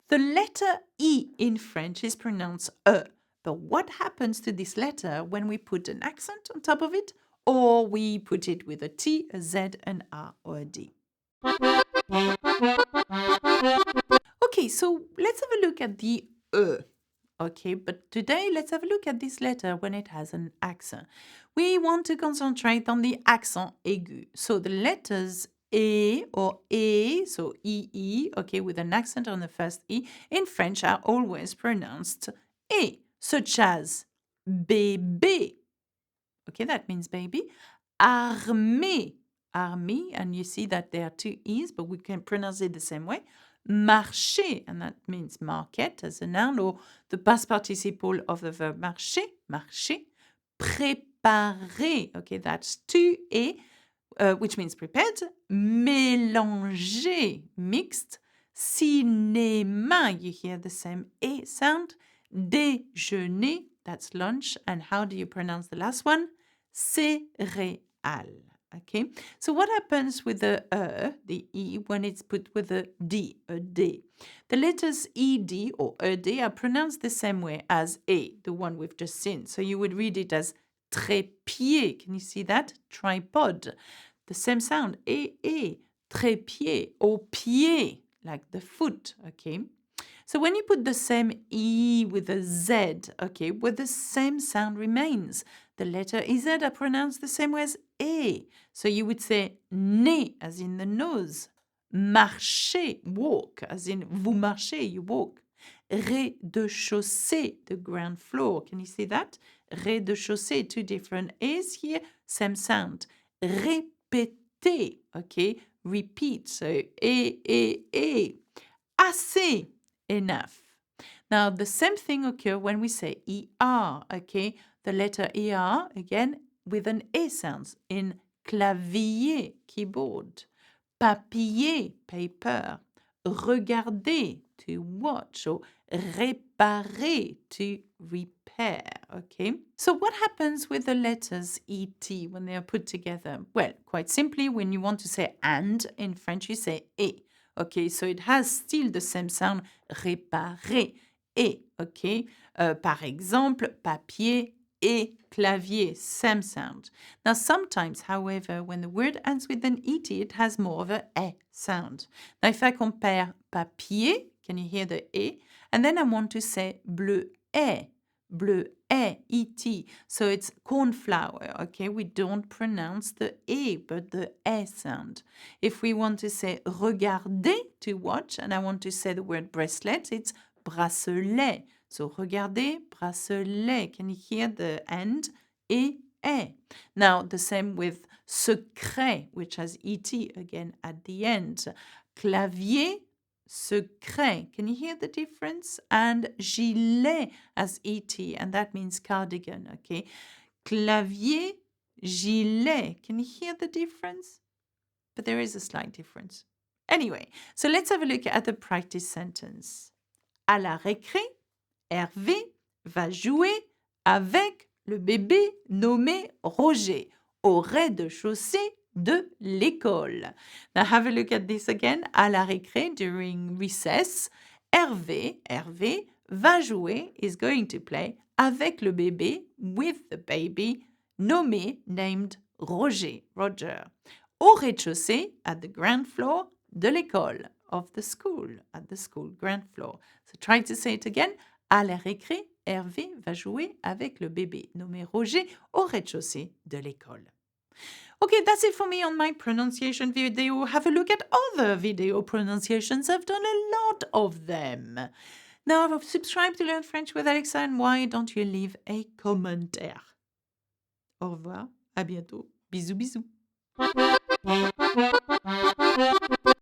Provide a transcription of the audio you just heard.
The letter E in French is pronounced E. But what happens to this letter when we put an accent on top of it, or we put it with a T, a Z, an R, or a D? Okay, so let's have a look at the E. Okay, but today let's have a look at this letter when it has an accent. We want to concentrate on the accent aigu. So the letters or E, so E, okay, with an accent on the first E, in French are always pronounced E, such as bébé. Okay, that means baby. Armée, armée, and you see that there are two E's, but we can pronounce it the same way. Marcher, and that means market as a noun, or the past participle of the verb marcher, marcher. Préparer, okay, that's two E, which means prepared. Mélanger, mixed. Cinéma, you hear the same E sound. Déjeuner, that's lunch. And how do you pronounce the last one? Céréales. Okay, so what happens with the E, when it's put with a D, a D? The letters ED or ED are pronounced the same way as A, the one we've just seen. So you would read it as trépied. Can you see that? Tripod. The same sound, E, trépied, or pied, like the foot, okay? So when you put the same E with a Z, okay, well, the same sound remains. The letter EZ are pronounced the same way as E. So you would say nez, as in the nose. Marcher, walk, as in vous marchez, you walk. Rez-de-chaussée, the ground floor. Can you see that? Rez-de-chaussée, two different E's here, same sound. Répéter, okay, repeat. So E. Assez, enough. Now, the same thing occurs when we say ER, okay? The letter ER, again, with an E sounds in clavier, keyboard. Papier, paper. Regarder, to watch, or réparer, to repair, okay? So what happens with the letters ET when they are put together? Well, quite simply, when you want to say and in French, you say et. Okay, so it has still the same sound, réparer, et, okay? Par exemple, papier et clavier, same sound. Now, sometimes, however, when the word ends with an et, it has more of a e sound. Now, if I compare papier, can you hear the e? And then I want to say bleuet, et. So it's cornflower, okay? We don't pronounce the e, but the e sound. If we want to say regarder, to watch, and I want to say the word bracelet, it's bracelet. So regarder, bracelet. Can you hear the end? E. Now, the same with secret, which has et again at the end. Clavier, secret. Can you hear the difference? And gilet as et, and that means cardigan, okay? Clavier, gilet. Can you hear the difference? But there is a slight difference. Anyway, so let's have a look at the practice sentence. À la récré, Hervé va jouer avec le bébé nommé Roger au rez-de-chaussée de l'école. Now have a look at this again. À la récré, during recess, Hervé va jouer, is going to play, avec le bébé, with the baby, nommé, named Roger. Au rez-de-chaussée, at the ground floor, de l'école, of the school, at the school ground floor. So try to say it again. À la récré, Hervé va jouer avec le bébé nommé Roger au rez-de-chaussée de l'école. Okay, that's it for me on my pronunciation video. Have a look at other video pronunciations. I've done a lot of them. Now, subscribe to Learn French with Alexa, and why don't you leave a commentaire? Au revoir, à bientôt. Bisous, bisous.